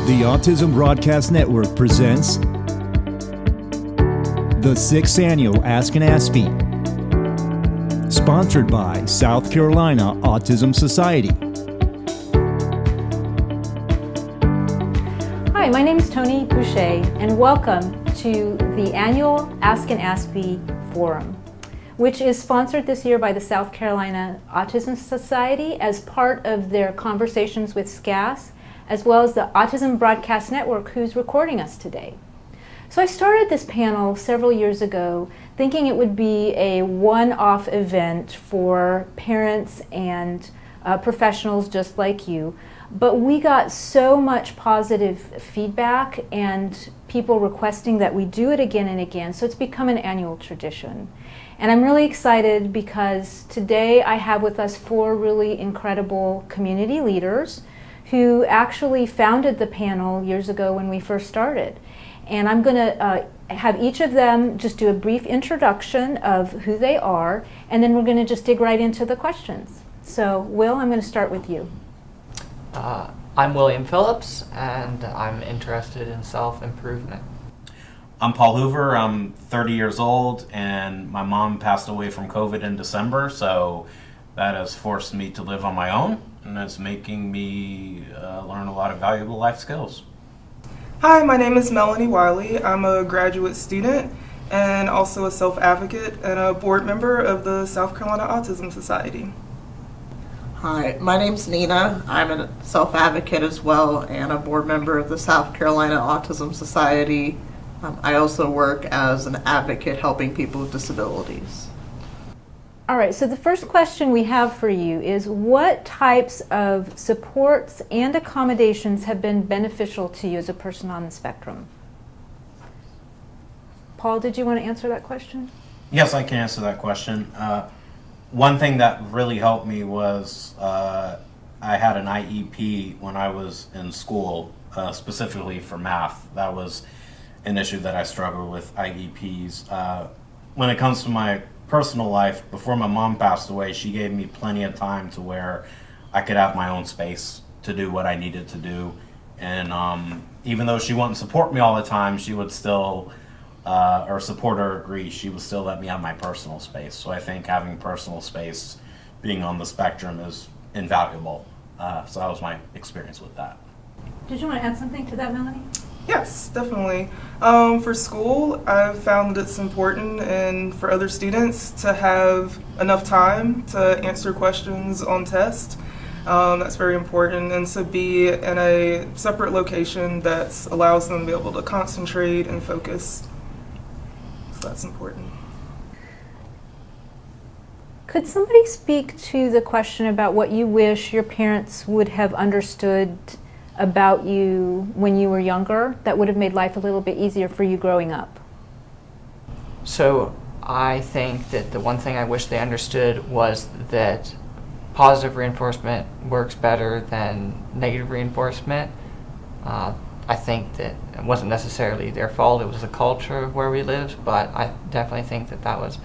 The Autism Broadcast Network presents the 6th Annual Ask an Aspie, sponsored by South Carolina Autism Society. Hi, my name is Tony Boucher, and welcome to the annual Ask an Aspie Forum, which is sponsored this year by the South Carolina Autism Society as part of their conversations with SCAS, as well as the Autism Broadcast Network, who's recording us today. So I started this panel several years ago thinking it would be a one-off event for parents and professionals just like you. But we got so much positive feedback and people requesting that we do it again and again, so it's become an annual tradition. And I'm really excited because today I have with us 4 really incredible community leaders who actually founded the panel years ago when we first started. And I'm going to have each of them just do a brief introduction of who they are, and then we're going to just dig right into the questions. So, Will, I'm going to start with you. I'm William Phillips, and I'm interested in self-improvement. I'm Paul Hoover. I'm 30 years old, and my mom passed away from COVID in December, so that has forced me to live on my own, and it's making me learn a lot of valuable life skills. Hi, my name is Melanie Wiley. I'm a graduate student and also a self-advocate and a board member of the South Carolina Autism Society. Hi, my name's Nina. I'm a self-advocate as well and a board member of the South Carolina Autism Society. I also work as an advocate helping people with disabilities. All right, so the first question we have for you is what types of supports and accommodations have been beneficial to you as a person on the spectrum? Paul, did you want to answer that question? Yes, I can answer that question. One thing that really helped me was I had an IEP when I was in school, specifically for math. That was an issue that I struggled with, IEPs. When it comes to my personal life, before my mom passed away, she gave me plenty of time to where I could have my own space to do what I needed to do. And even though she wouldn't support me all the time, she would still, or support or agree, she would still let me have my personal space. So I think having personal space, being on the spectrum, is invaluable. So that was my experience with that. Did you want to add something to that, Melanie? Yes, definitely. For school, I've found that it's important and for other students to have enough time to answer questions on test. That's very important, and to be in a separate location that allows them to be able to concentrate and focus. So that's important. Could somebody speak to the question about what you wish your parents would have understood about you when you were younger that would have made life a little bit easier for you growing up? So I think that the one thing I wish they understood was that positive reinforcement works better than negative reinforcement. I think that it wasn't necessarily their fault, it was the culture where we lived, but I definitely think that that was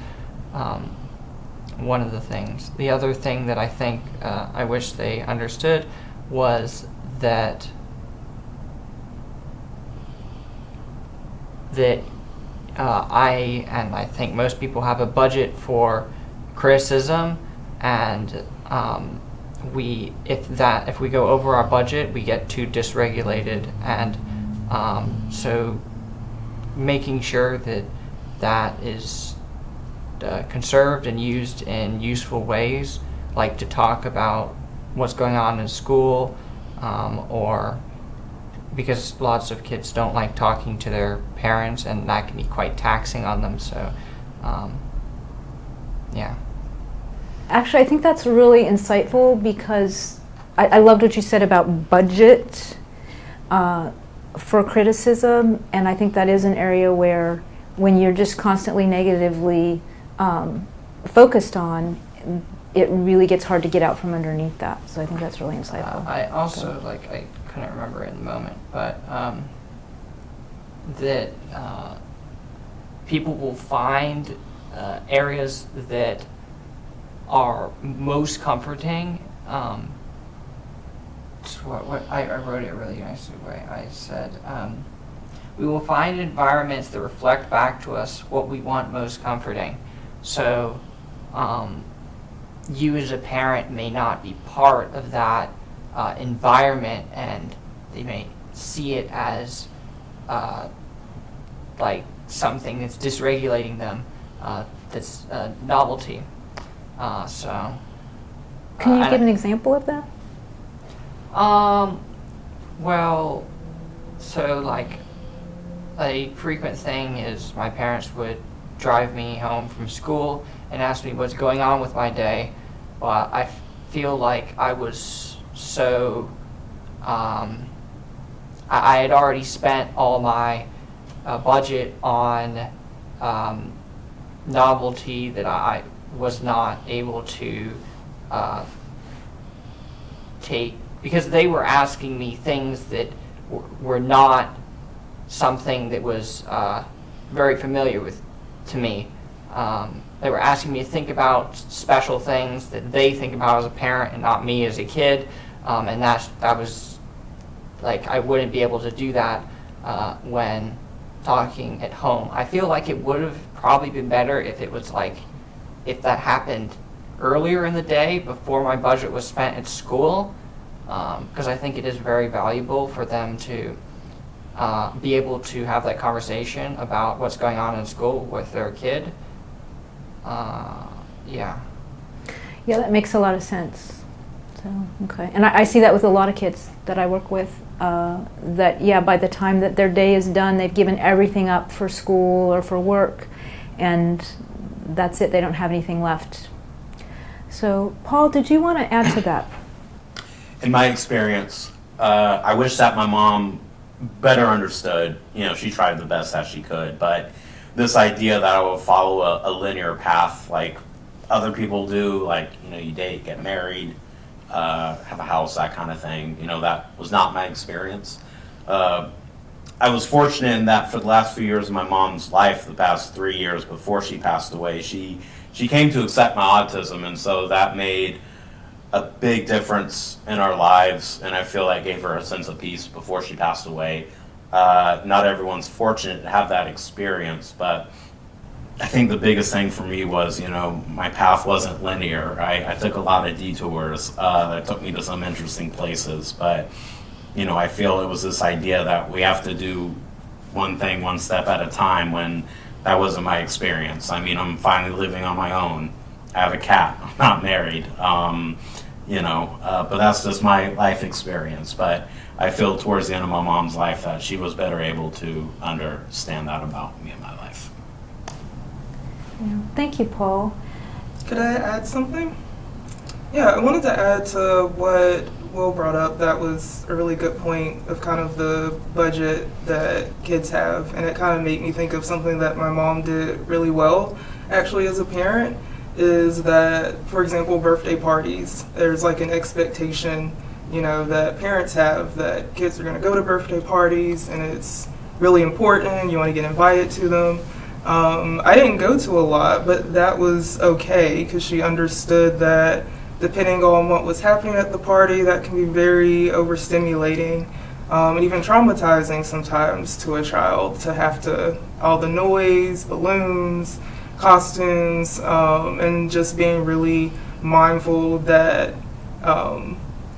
one of the things. The other thing that I think I wish they understood was that I think most people have a budget for criticism, and if we go over our budget, we get too dysregulated, and so making sure that that is conserved and used in useful ways, like to talk about what's going on in school, or because lots of kids don't like talking to their parents, and that can be quite taxing on them. So, yeah. Actually, I think that's really insightful because I loved what you said about budget for criticism, and I think that is an area where when you're just constantly negatively focused on, it really gets hard to get out from underneath that. So I think that's really insightful. I also, I couldn't remember it in the moment, but that people will find areas that are most comforting I wrote it really nicely. Way I said, we will find environments that reflect back to us what we want most comforting. So, you as a parent may not be part of that environment, and they may see it as like something that's dysregulating them, that's novelty. So. Can you give an example of that? Well, so like a frequent thing is my parents would drive me home from school and ask me what's going on with my day. Well, I feel like I was so, I had already spent all my budget on novelty that I was not able to take, because they were asking me things that were not something that was very familiar to me. They were asking me to think about special things that they think about as a parent and not me as a kid, and that was like, I wouldn't be able to do that when talking at home. I feel like it would have probably been better if it was like, if that happened earlier in the day before my budget was spent at school, because I think it is very valuable for them to be able to have that conversation about what's going on in school with their kid. Yeah. Yeah, that makes a lot of sense. So, okay. And I see that with a lot of kids that I work with, that, yeah, by the time that their day is done, they've given everything up for school or for work, and that's it. They don't have anything left. So, Paul, did you want to add to that? In my experience, I wish that my mom better understood. You know, she tried the best that she could, but this idea that I will follow a linear path like other people do, like, you know, you date, get married, have a house, that kind of thing, you know, that was not my experience. I was fortunate in that for the last few years of my mom's life, the past 3 years before she passed away, she came to accept my autism, and so that made a big difference in our lives, and I feel like gave her a sense of peace before she passed away. Not everyone's fortunate to have that experience, but I think the biggest thing for me was, you know, my path wasn't linear. I took a lot of detours that took me to some interesting places, but, you know, I feel it was this idea that we have to do one thing one step at a time, when that wasn't my experience. I mean, I'm finally living on my own. I have a cat. I'm not married. You know, but that's just my life experience. But I feel towards the end of my mom's life that she was better able to understand that about me and my life. Yeah. Thank you, Paul. Could I add something? Yeah, I wanted to add to what Will brought up. That was a really good point of kind of the budget that kids have, and it kind of made me think of something that my mom did really well, actually, as a parent, is that, for example, birthday parties, there's like an expectation, you know, that parents have that kids are going to go to birthday parties, and it's really important, you want to get invited to them. I didn't go to a lot, but that was okay, because she understood that depending on what was happening at the party, that can be very overstimulating, and even traumatizing sometimes to a child, to have to, all the noise, balloons, costumes, and just being really mindful that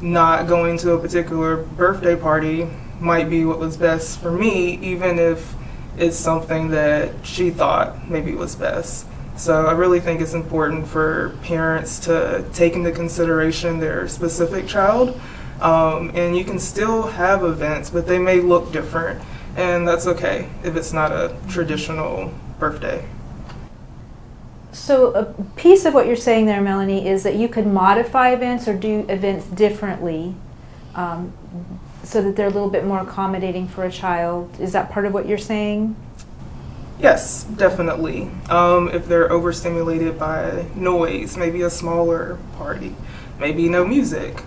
not going to a particular birthday party might be what was best for me, even if it's something that she thought maybe was best. So I really think it's important for parents to take into consideration their specific child, and you can still have events, but they may look different, and that's okay if it's not a traditional birthday. So a piece of what you're saying there, Melanie, is that you could modify events or do events differently, so that they're a little bit more accommodating for a child. Is that part of what you're saying? Yes, definitely. If they're overstimulated by noise, maybe a smaller party, maybe no music.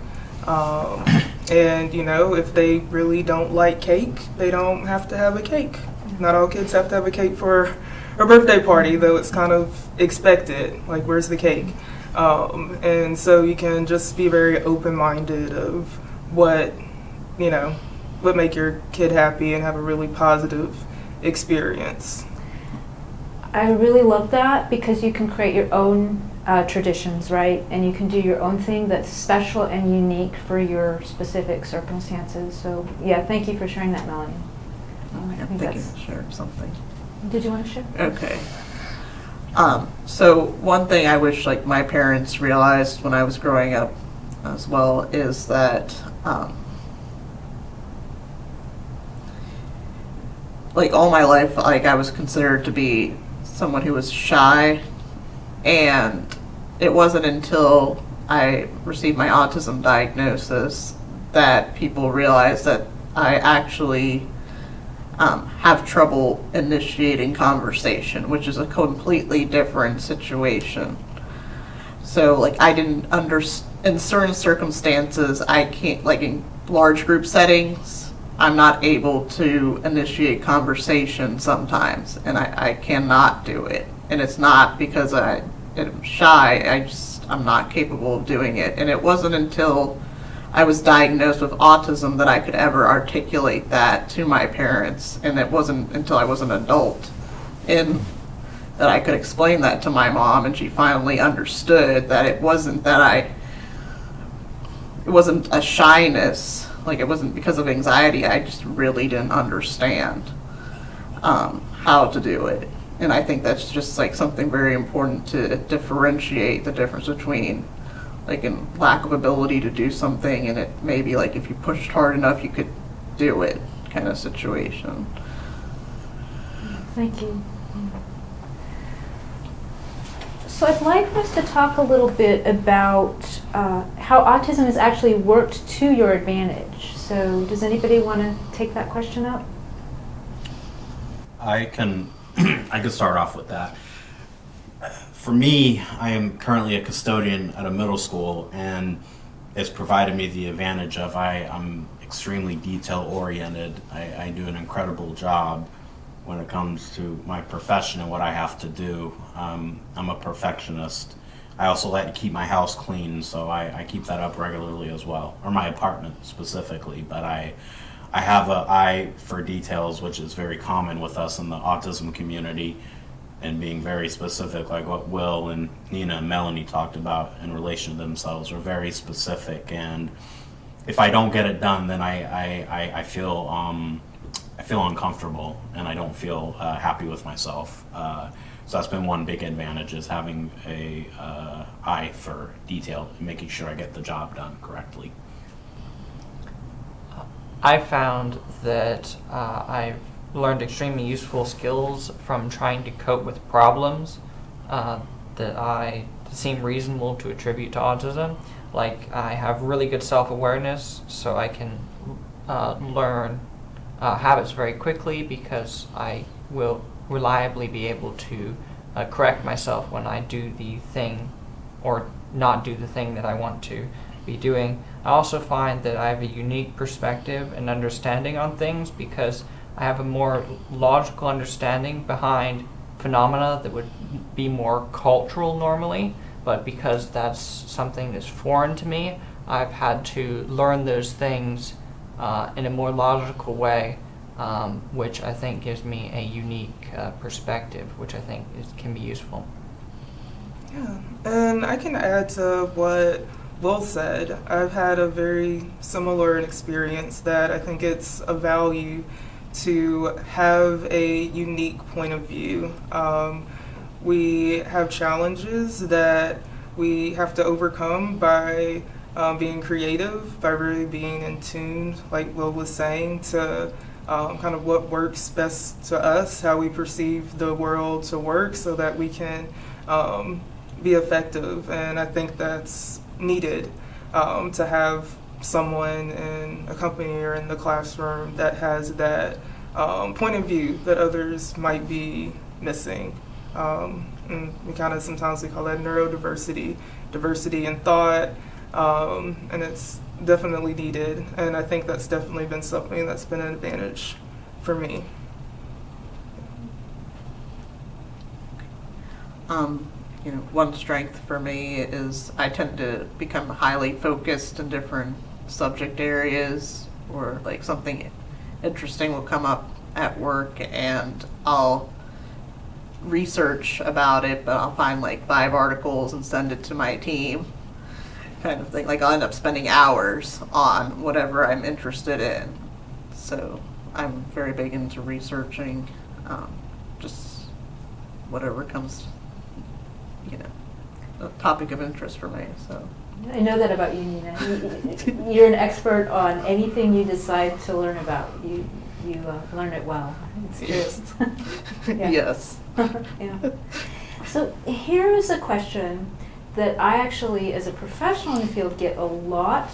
And, you know, if they really don't like cake, they don't have to have a cake. Not all kids have to have a cake for a birthday party, though it's kind of expected, like, where's the cake? And so you can just be very open-minded of what, would make your kid happy and have a really positive experience. I really love that because you can create your own traditions, right? And you can do your own thing that's special and unique for your specific circumstances. So, yeah, thank you for sharing that, Melanie. Okay, I'm thinking to share something. Did you want to share? Okay. So one thing I wish like my parents realized when I was growing up as well is that like all my life, like I was considered to be someone who was shy, and it wasn't until I received my autism diagnosis that people realized that I actually have trouble initiating conversation, which is a completely different situation. So, like, I didn't in certain circumstances, I can't, like in large group settings, I'm not able to initiate conversation sometimes, and I cannot do it. And it's not because I'm shy, I'm not capable of doing it. And it wasn't until I was diagnosed with autism that I could ever articulate that to my parents, and it wasn't until I was an adult that I could explain that to my mom, and she finally understood that it wasn't a shyness, like it wasn't because of anxiety, I just really didn't understand how to do it. And I think that's just like something very important to differentiate the difference between like a lack of ability to do something and it maybe like if you pushed hard enough you could do it kind of situation. Thank you. So I'd like for us to talk a little bit about how autism has actually worked to your advantage. So does anybody want to take that question up? I can start off with that. For me, I am currently a custodian at a middle school, and it's provided me the advantage of I'm extremely detail oriented. I do an incredible job when it comes to my profession and what I have to do. I'm a perfectionist. I also like to keep my house clean, so I keep that up regularly as well, or my apartment specifically. But I have an eye for details, which is very common with us in the autism community, and being very specific, like what Will and Nina and Melanie talked about in relation to themselves, are very specific. And if I don't get it done, then I feel uncomfortable, and I don't feel happy with myself. So that's been one big advantage, is having a eye for detail and making sure I get the job done correctly. I found that I've learned extremely useful skills from trying to cope with problems that seem reasonable to attribute to autism. Like, I have really good self-awareness, so I can learn habits very quickly because I will reliably be able to correct myself when I do the thing or not do the thing that I want to be doing. I also find that I have a unique perspective and understanding on things because I have a more logical understanding behind phenomena that would be more cultural normally, but because that's something that's foreign to me, I've had to learn those things in a more logical way, which I think gives me a unique perspective, which I think can be useful. Yeah, and I can add to what Will said. I've had a very similar experience that I think it's a value to have a unique point of view. We have challenges that we have to overcome by being creative, by really being in tune, like Will was saying, to kind of what works best to us, how we perceive the world to work so that we can be effective. And I think that's needed to have someone in a company or in the classroom that has that point of view that others might be missing. And we kind of sometimes we call that neurodiversity, diversity in thought, and it's definitely needed. And I think that's definitely been something that's been an advantage for me. One strength for me is I tend to become highly focused in different subject areas, or like something interesting will come up at work and I'll research about it, but I'll find like 5 articles and send it to my team, kind of thing. Like I'll end up spending hours on whatever I'm interested in. So I'm very big into researching, just whatever comes, a topic of interest for me. So I know that about you, Nina. You're an expert on anything you decide to learn about. You learn it well. It's true. Yeah. Yes. Yeah. So here is a question that I actually, as a professional in the field, get a lot,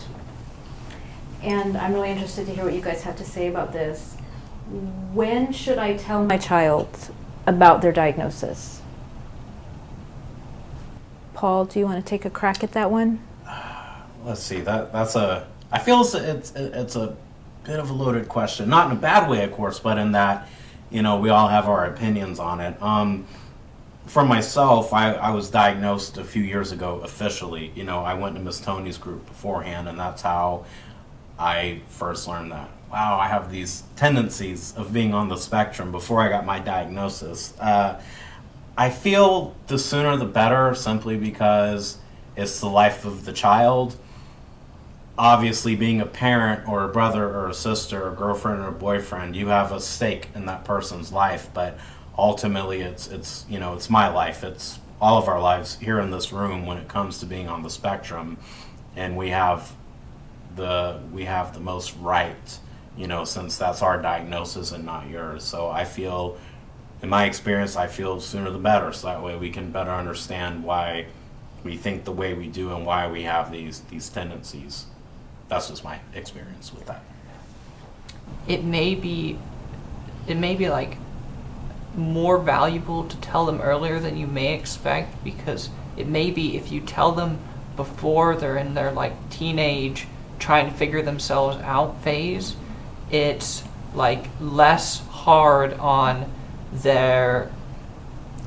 and I'm really interested to hear what you guys have to say about this. When should I tell my child about their diagnosis? Paul, do you want to take a crack at that one? Let's see. I feel it's a bit of a loaded question. Not in a bad way, of course, but in that, we all have our opinions on it. For myself, I was diagnosed a few years ago officially. I went to Miss Tony's group beforehand, and that's how I first learned that, wow, I have these tendencies of being on the spectrum before I got my diagnosis. I feel the sooner the better, simply because it's the life of the child. Obviously, being a parent or a brother or a sister or a girlfriend or a boyfriend, you have a stake in that person's life, but ultimately it's my life. It's all of our lives here in this room when it comes to being on the spectrum, and we have the most right, since that's our diagnosis and not yours. So I feel, in my experience, sooner the better, so that way we can better understand why we think the way we do and why we have these tendencies. That's just my experience with that. It may be like more valuable to tell them earlier than you may expect, because it may be if you tell them before they're in their like teenage trying to figure themselves out phase, it's like less hard on their,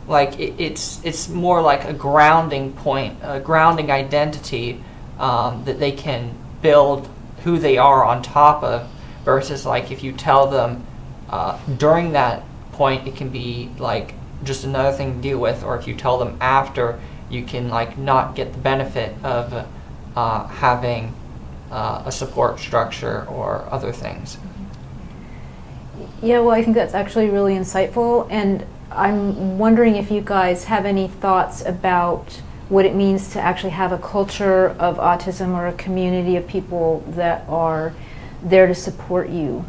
like it's more like a grounding point, a grounding identity that they can build who they are on top of, versus like if you tell them during that point, it can be like just another thing to deal with, or if you tell them after, you can like not get the benefit of having a support structure or other things. Yeah, well, I think that's actually really insightful, and I'm wondering if you guys have any thoughts about what it means to actually have a culture of autism, or a community of people that are there to support you.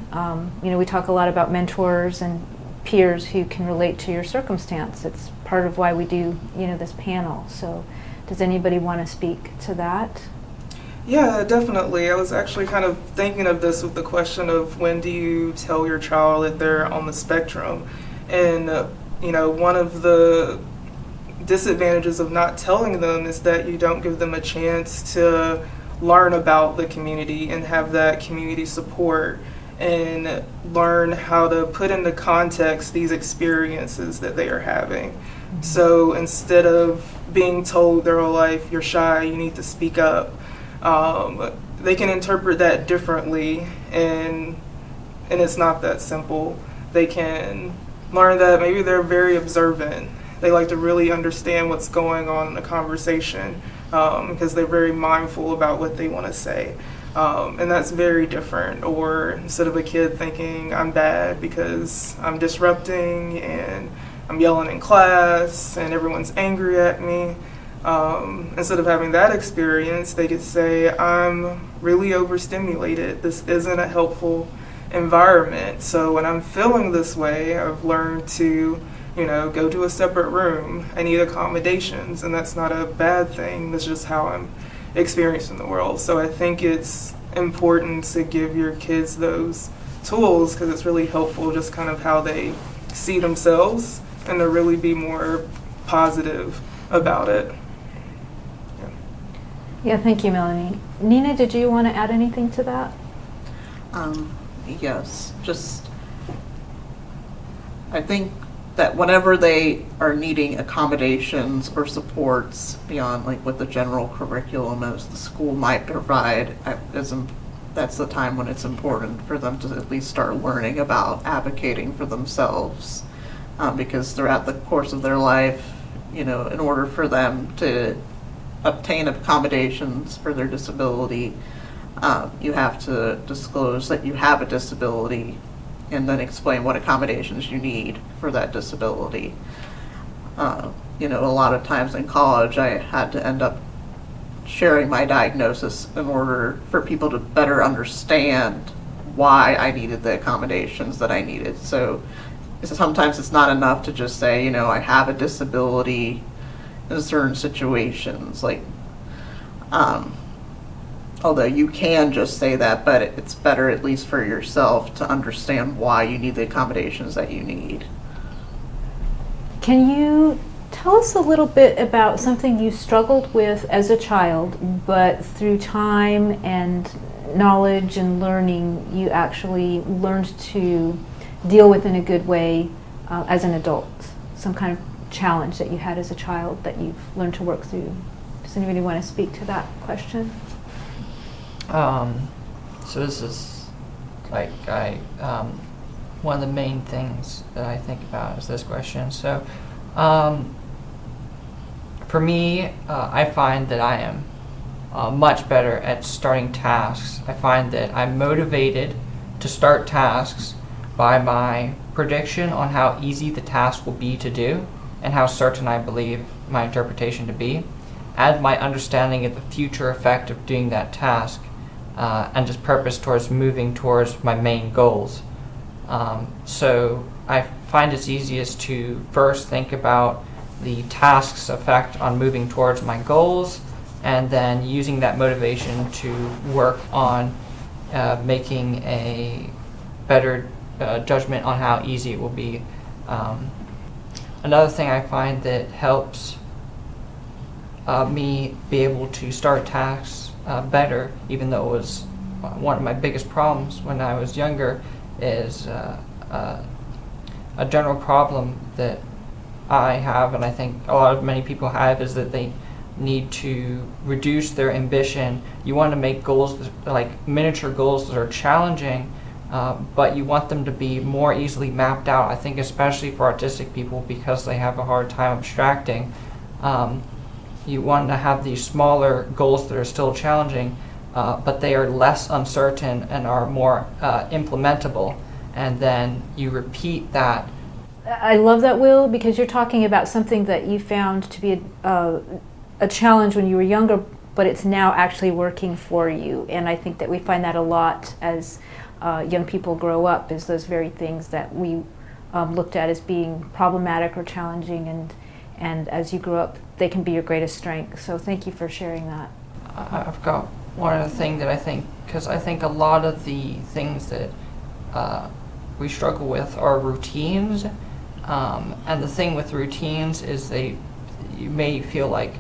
We talk a lot about mentors and peers who can relate to your circumstance. It's part of why we do, this panel. So does anybody want to speak to that? Yeah, definitely. I was actually kind of thinking of this with the question of when do you tell your child that they're on the spectrum? And, one of the disadvantages of not telling them is that you don't give them a chance to learn about the community and have that community support and learn how to put into context these experiences that they are having. Mm-hmm. So instead of being told their whole life, you're shy, you need to speak up, they can interpret that differently, and it's not that simple. They can learn that maybe they're very observant. They like to really understand what's going on in a conversation, because they're very mindful about what they want to say. And that's very different. Or instead of a kid thinking I'm bad because I'm disrupting and I'm yelling in class and everyone's angry at me, instead of having that experience, they could say, I'm really overstimulated. This isn't a helpful environment. So when I'm feeling this way, I've learned to, go to a separate room. I need accommodations, and that's not a bad thing. That's just how I'm experiencing the world. So I think it's important to give your kids those tools, because it's really helpful just kind of how they see themselves, and to really be more positive about it. Yeah, thank you, Melanie. Nina, did you want to add anything to that? Yes, I think that whenever they are needing accommodations or supports beyond like what the general curriculum as the school might provide, is that's the time when it's important for them to at least start learning about advocating for themselves. Because throughout the course of their life, in order for them to obtain accommodations for their disability, you have to disclose that you have a disability and then explain what accommodations you need for that disability. A lot of times in college, I had to end up sharing my diagnosis in order for people to better understand why I needed the accommodations that I needed. So sometimes it's not enough to just say, I have a disability in certain situations. Although you can just say that, but it's better at least for yourself to understand why you need the accommodations that you need. Can you tell us a little bit about something you struggled with as a child, but through time and knowledge and learning, you actually learned to deal with in a good way as an adult? Some kind of challenge that you had as a child that you've learned to work through. Does anybody want to speak to that question? So this is one of the main things that I think about is this question. So for me, I find that I am much better at starting tasks. I find that I'm motivated to start tasks by my prediction on how easy the task will be to do and how certain I believe my interpretation to be, and my understanding of the future effect of doing that task, and just purpose towards moving towards my main goals. So I find it's easiest to first think about the task's effect on moving towards my goals, and then using that motivation to work on making a better judgment on how easy it will be. Another thing I find that helps me be able to start tasks better, even though it was one of my biggest problems when I was younger, is a general problem that I have, and I think many people have, is that they need to reduce their ambition. You want to make goals, like miniature goals that are challenging, but you want them to be more easily mapped out. I think especially for autistic people, because they have a hard time abstracting, you want to have these smaller goals that are still challenging, but they are less uncertain and are more implementable. And then you repeat that. I love that, Will, because you're talking about something that you found to be a challenge when you were younger, but it's now actually working for you. And I think that we find that a lot as young people grow up, is those very things that we looked at as being problematic or challenging, and as you grow up, they can be your greatest strength. So thank you for sharing that. I've got one other thing that I think, because I think a lot of the things that we struggle with are routines. And the thing with routines is you may feel like,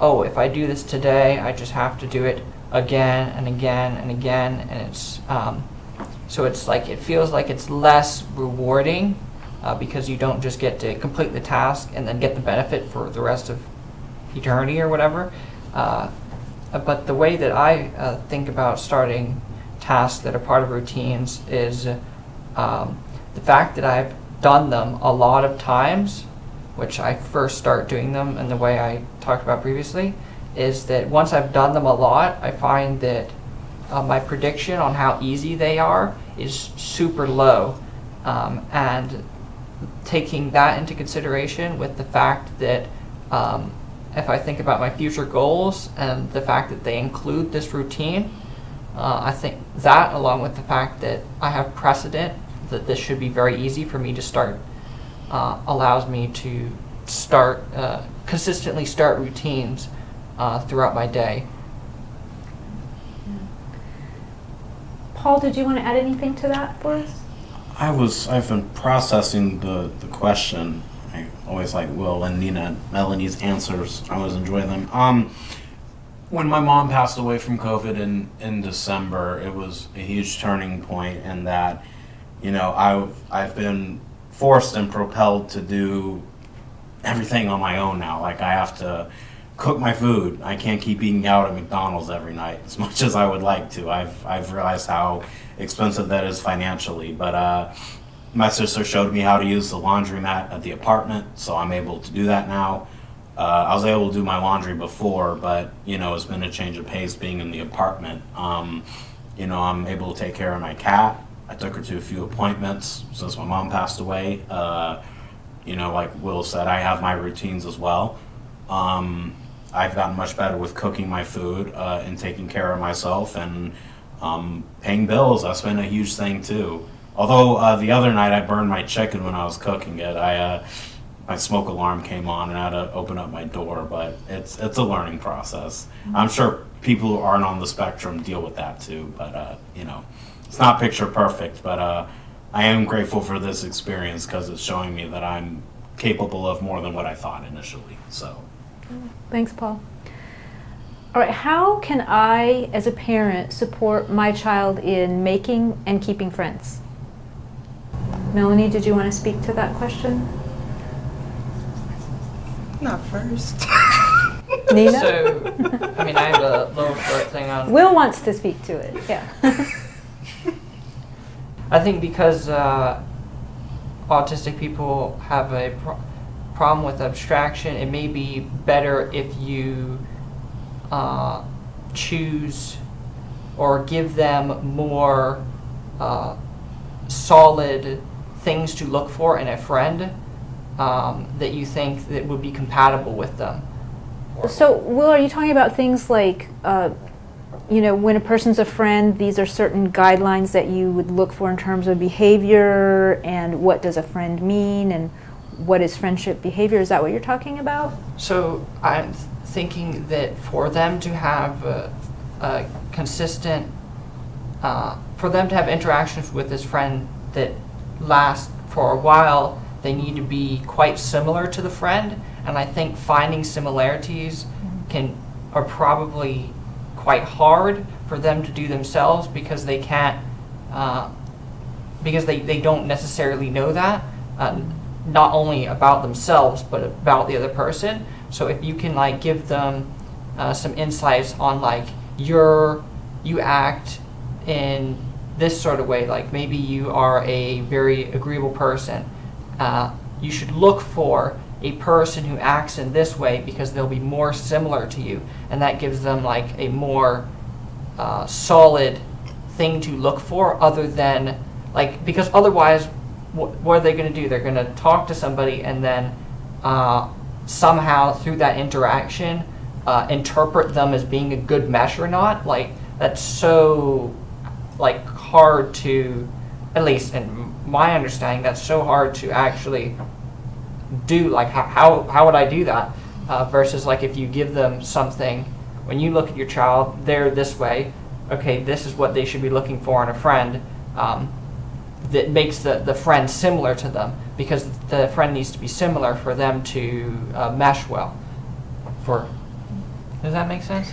oh, if I do this today, I just have to do it again and again and again, and it's so it's like it feels like it's less rewarding because you don't just get to complete the task and then get the benefit for the rest of eternity or whatever. But the way that I think about starting tasks that are part of routines is the fact that I've done them a lot of times, which I first start doing them in the way I talked about previously, is that once I've done them a lot, I find that my prediction on how easy they are is super low. And taking that into consideration with the fact that if I think about my future goals and the fact that they include this routine, I think that, along with the fact that I have precedent that this should be very easy for me to start, allows me to consistently start routines throughout my day. Paul, did you want to add anything to that for us? I've been processing the question. I always like Will and Nina, Melanie's answers. I always enjoy them. When my mom passed away from COVID in December, it was a huge turning point in that, I've been forced and propelled to do everything on my own now. Like I have to cook my food. I can't keep eating out at McDonald's every night as much as I would like to. I've realized how expensive that is financially, but my sister showed me how to use the laundromat at the apartment, so I'm able to do that now. I was able to do my laundry before, but it's been a change of pace being in the apartment. I'm able to take care of my cat. I took her to a few appointments since my mom passed away. Like Will said, I have my routines as well. I've gotten much better with cooking my food and taking care of myself, and paying bills. That's been a huge thing too. Although the other night I burned my chicken when I was cooking it. My smoke alarm came on and I had to open up my door, but it's a learning process. I'm sure people who aren't on the spectrum deal with that too, but it's not picture perfect, but I am grateful for this experience because it's showing me that I'm capable of more than what I thought initially. So, Thanks, Paul. All right, how can I, as a parent, support my child in making and keeping friends? Melanie, did you want to speak to that question? Not first. Nina? So, I have a little short thing on. Will wants to speak to it, yeah. I think because autistic people have a problem with abstraction, it may be better if you choose or give them more solid things to look for in a friend that you think that would be compatible with them. So, Will, are you talking about things like, when a person's a friend, these are certain guidelines that you would look for in terms of behavior, and what does a friend mean, and what is friendship behavior? Is that what you're talking about? So I'm thinking that for them to have a consistent, for them to have interactions with this friend that last for a while, they need to be quite similar to the friend. And I think finding similarities are probably quite hard for them to do themselves because they can't, because they don't necessarily know that, not only about themselves but about the other person. So if you can give them some insights on you act in this sort of way, like maybe you are a very agreeable person, you should look for a person who acts in this way because they'll be more similar to you, and that gives them a more solid thing to look for, other than because otherwise what are they going to do? They're going to talk to somebody and then somehow through that interaction interpret them as being a good mesh or not. That's so hard to, at least in my understanding, that's so hard to actually do. How would I do that? Versus if you give them something, when you look at your child, they're this way, okay, this is what they should be looking for in a friend, that makes the friend similar to them, because the friend needs to be similar for them to mesh well. Does that make sense?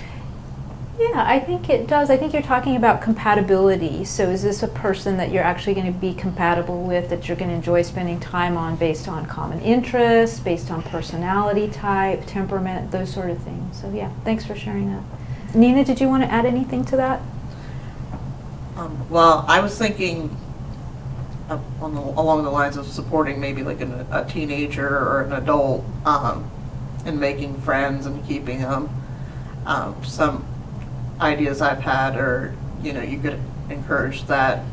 Yeah, I think it does. I think you're talking about compatibility. So is this a person that you're actually going to be compatible with, that you're going to enjoy spending time on based on common interests, based on personality type, temperament, those sort of things. So yeah, thanks for sharing that. Nina, did you want to add anything to that? Well, I was thinking along the lines of supporting maybe a teenager or an adult in making friends and keeping them. Some ideas I've had are, you could encourage that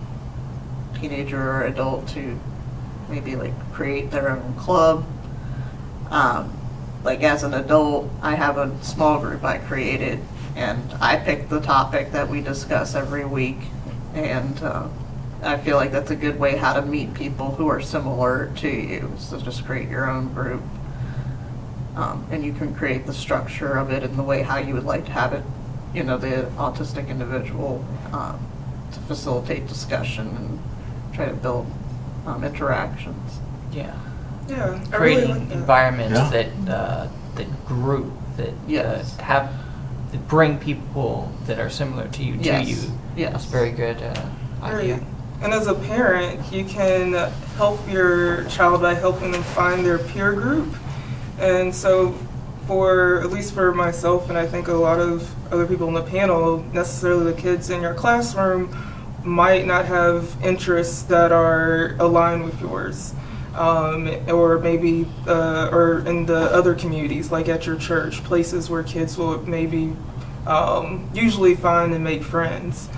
teenager or adult to maybe create their own club. As an adult, I have a small group I created, and I pick the topic that we discuss every week, and I feel like that's a good way how to meet people who are similar to you. So just create your own group, and you can create the structure of it in the way how you would like to have it, the autistic individual, to facilitate discussion and try to build interactions. Yeah. Yeah, I Creating really like that. environments Yeah. that group, that Yes. that bring people that are similar to you Yes. to you. Yes. That's a very good idea. Right. And as a parent, you can help your child by helping them find their peer group. And so for at least for myself, and I think a lot of other people on the panel, necessarily the kids in your classroom might not have interests that are aligned with yours. Or maybe, or in the other communities, like at your church, places where kids will maybe usually find and make friends.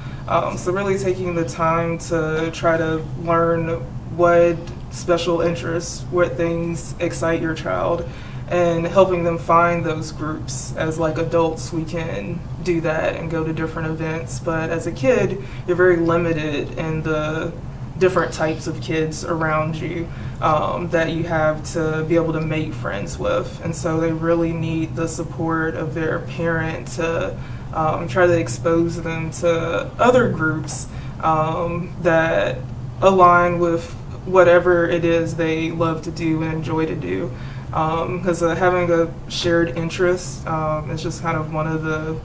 So really taking the time to try to learn what special interests, what things excite your child, and helping them find those groups. As like adults, we can do that and go to different events, but as a kid, you're very limited in the different types of kids around you that you have to be able to make friends with. And so they really need the support of their parent to try to expose them to other groups that align with whatever it is they love to do and enjoy to do. Because having a shared interest is just kind of one of the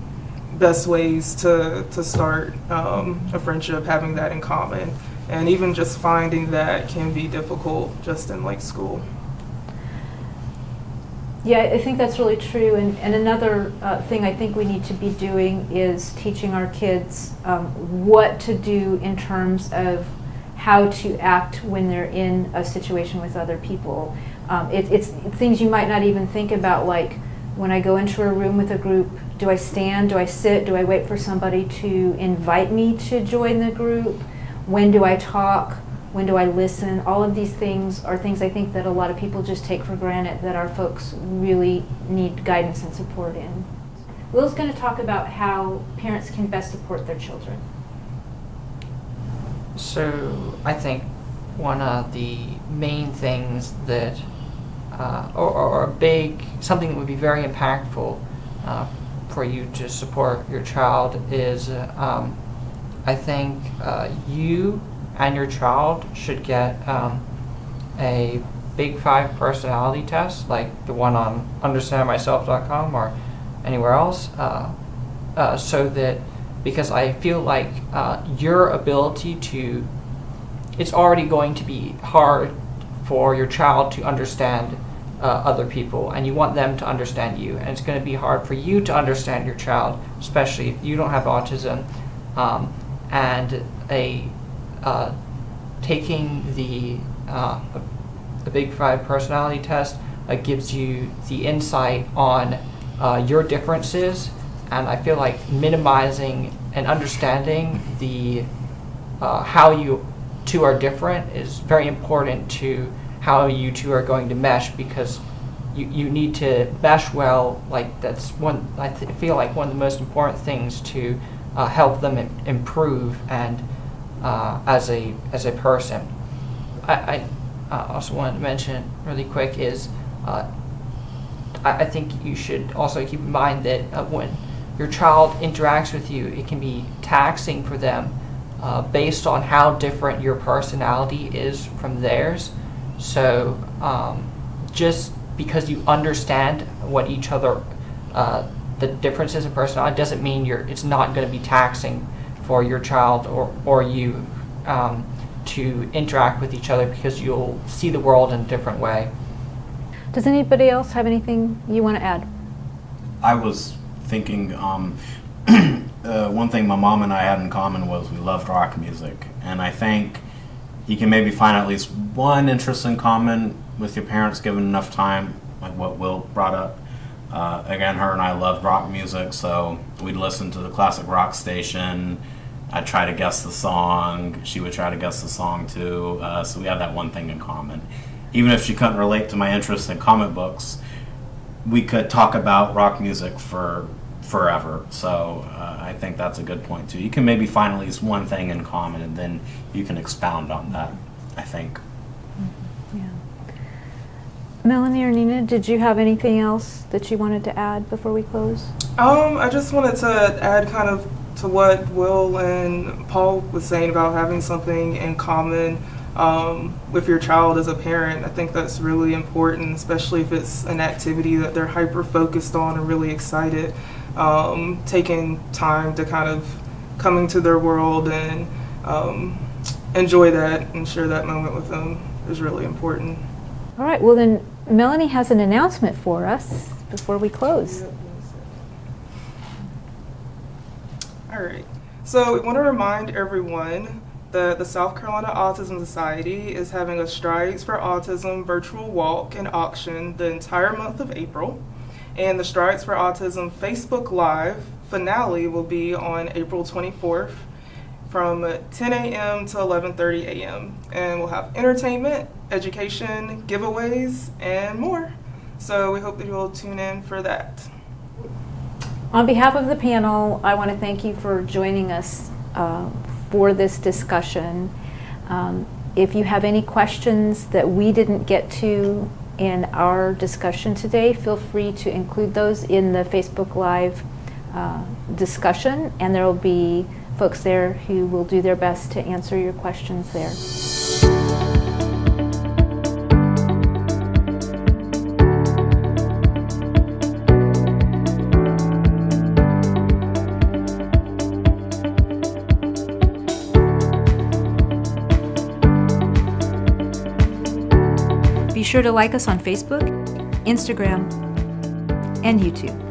best ways to start a friendship, having that in common. And even just finding that can be difficult just in like school. Yeah, I think that's really true. And another thing I think we need to be doing is teaching our kids what to do in terms of how to act when they're in a situation with other people. It's things you might not even think about, like when I go into a room with a group, do I stand, do I sit, do I wait for somebody to invite me to join the group? When do I talk? When do I listen? All of these things are things I think that a lot of people just take for granted that our folks really need guidance and support in. Will's going to talk about how parents can best support their children. So I think one of the main things that, or a big, something that would be very impactful for you to support your child is I think you and your child should get a Big 5 personality test, like the one on understandmyself.com or anywhere else, so that, because I feel like your ability to, it's already going to be hard for your child to understand other people, and you want them to understand you, and it's going to be hard for you to understand your child, especially if you don't have autism. And taking the Big 5 personality test gives you the insight on your differences, and I feel like minimizing and understanding the how you two are different is very important to how you two are going to mesh, because you need to mesh well. Like that's one, I feel like one of the most important things to help them improve and as a person. I also wanted to mention really quick is I think you should also keep in mind that when your child interacts with you, it can be taxing for them based on how different your personality is from theirs. So just because you understand what each other, the differences in personality, doesn't mean it's not going to be taxing for your child or you to interact with each other, because you'll see the world in a different way. Does anybody else have anything you want to add? I was thinking one thing my mom and I had in common was we loved rock music, and I think you can maybe find at least one interest in common with your parents given enough time, like what Will brought up. Again, her and I loved rock music, so we'd listen to the classic rock station. I'd try to guess the song. She would try to guess the song too. So we had that one thing in common. Even if she couldn't relate to my interest in comic books, we could talk about rock music for forever. So I think that's a good point too. You can maybe find at least one thing in common, and then you can expound on that, I think. Yeah. Melanie or Nina, did you have anything else that you wanted to add before we close? I just wanted to add kind of to what Will and Paul was saying about having something in common with your child as a parent. I think that's really important, especially if it's an activity that they're hyper focused on and really excited. Taking time to kind of come into their world and enjoy that and share that moment with them is really important. All right, well then Melanie has an announcement for us before we close. All right. So we want to remind everyone that the South Carolina Autism Society is having a Strides for Autism virtual walk and auction the entire month of April. And the Strides for Autism Facebook Live finale will be on April 24th from 10 a.m. to 11:30 a.m. And we'll have entertainment, education, giveaways, and more. So we hope that you'll tune in for that. On behalf of the panel, I want to thank you for joining us for this discussion. If you have any questions that we didn't get to in our discussion today, feel free to include those in the Facebook Live discussion, and there will be folks there who will do their best to answer your questions there. Be sure to like us on Facebook, Instagram, and YouTube.